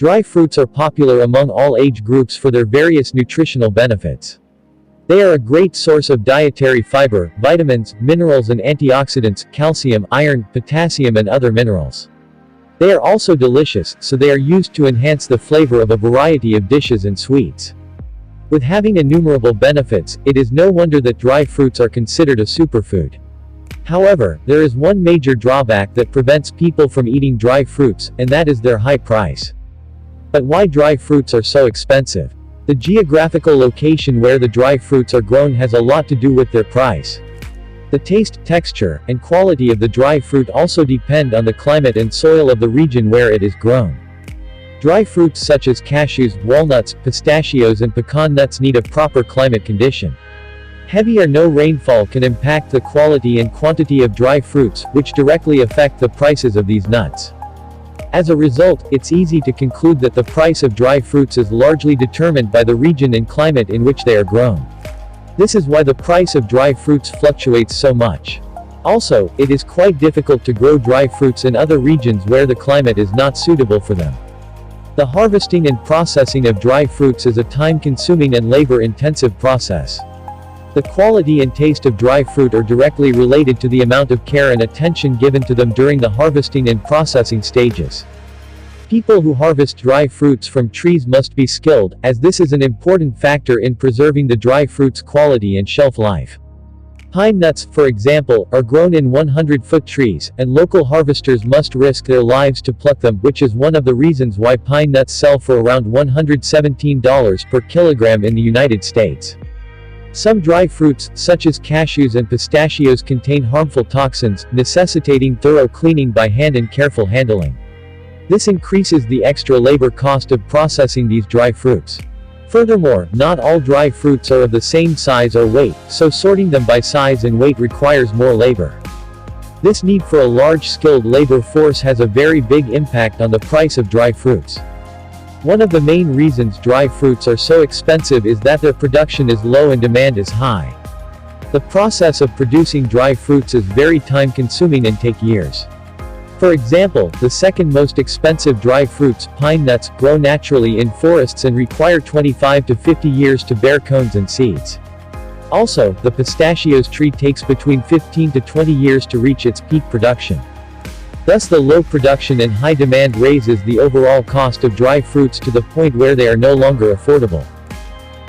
Dry fruits are popular among all age groups for their various nutritional benefits. They are a great source of dietary fiber, vitamins, minerals and antioxidants, calcium, iron, potassium and other minerals. They are also delicious, so they are used to enhance the flavor of a variety of dishes and sweets. With having innumerable benefits, it is no wonder that dry fruits are considered a superfood. However, there is one major drawback that prevents people from eating dry fruits, and that is their high price. But why dry fruits are so expensive? The geographical location where the dry fruits are grown has a lot to do with their price. The taste, texture, and quality of the dry fruit also depend on the climate and soil of the region where it is grown. Dry fruits such as cashews, walnuts, pistachios and pecan nuts need a proper climate condition. Heavy or no rainfall can impact the quality and quantity of dry fruits, which directly affect the prices of these nuts. As a result, it's easy to conclude that the price of dry fruits is largely determined by the region and climate in which they are grown. This is why the price of dry fruits fluctuates so much. Also, it is quite difficult to grow dry fruits in other regions where the climate is not suitable for them. The harvesting and processing of dry fruits is a time-consuming and labor-intensive process. The quality and taste of dry fruit are directly related to the amount of care and attention given to them during the harvesting and processing stages. People who harvest dry fruits from trees must be skilled, as this is an important factor in preserving the dry fruit's quality and shelf life. Pine nuts, for example, are grown in 100-foot trees, and local harvesters must risk their lives to pluck them, which is one of the reasons why pine nuts sell for around $117 per kilogram in the United States. Some dry fruits, such as cashews and pistachios, contain harmful toxins, necessitating thorough cleaning by hand and careful handling. This increases the extra labor cost of processing these dry fruits. Furthermore, not all dry fruits are of the same size or weight, so sorting them by size and weight requires more labor. This need for a large skilled labor force has a very big impact on the price of dry fruits. One of the main reasons dry fruits are so expensive is that their production is low and demand is high. The process of producing dry fruits is very time-consuming and take years. For example, the second most expensive dry fruits, pine nuts, grow naturally in forests and require 25 to 50 years to bear cones and seeds. Also, the pistachios tree takes between 15 to 20 years to reach its peak production. Thus the low production and high demand raises the overall cost of dry fruits to the point where they are no longer affordable.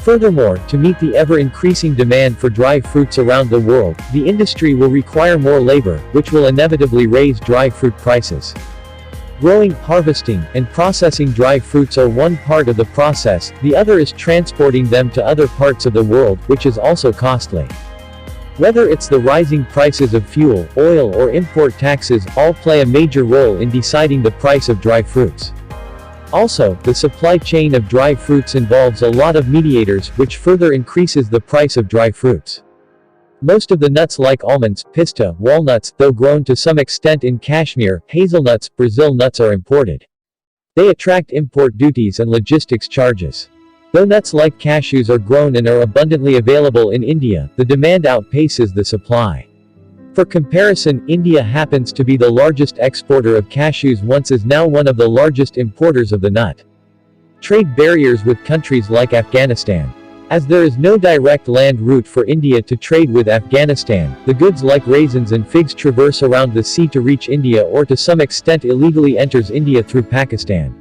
Furthermore, to meet the ever-increasing demand for dry fruits around the world, the industry will require more labor, which will inevitably raise dry fruit prices. Growing, harvesting, and processing dry fruits are one part of the process, the other is transporting them to other parts of the world, which is also costly. Whether it's the rising prices of fuel, oil or import taxes, all play a major role in deciding the price of dry fruits. Also, the supply chain of dry fruits involves a lot of mediators, which further increases the price of dry fruits. Most of the nuts like almonds, pista, walnuts, though grown to some extent in Kashmir, hazelnuts, Brazil nuts are imported. They attract import duties and logistics charges. Though nuts like cashews are grown and are abundantly available in India, the demand outpaces the supply. For comparison, India happens to be the largest exporter of cashews, once is now one of the largest importers of the nut. Trade barriers with countries like Afghanistan. As there is no direct land route for India to trade with Afghanistan, the goods like raisins and figs traverse around the sea to reach India or to some extent illegally enters India through Pakistan.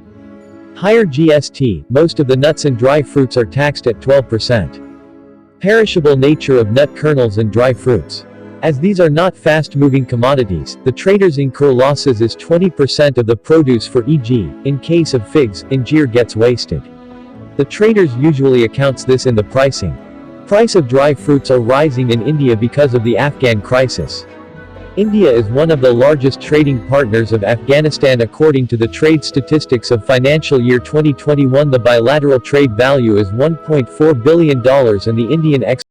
Higher GST, most of the nuts and dry fruits are taxed at 12%. Perishable nature of nut kernels and dry fruits. As these are not fast-moving commodities, the traders incur losses as 20% of the produce, for e.g., in case of figs, injera gets wasted. The traders usually accounts this in the pricing. Price of dry fruits are rising in India because of the Afghan crisis. India is one of the largest trading partners of Afghanistan according to the trade statistics of financial year 2021. The bilateral trade value is $1.4 billion and the Indian export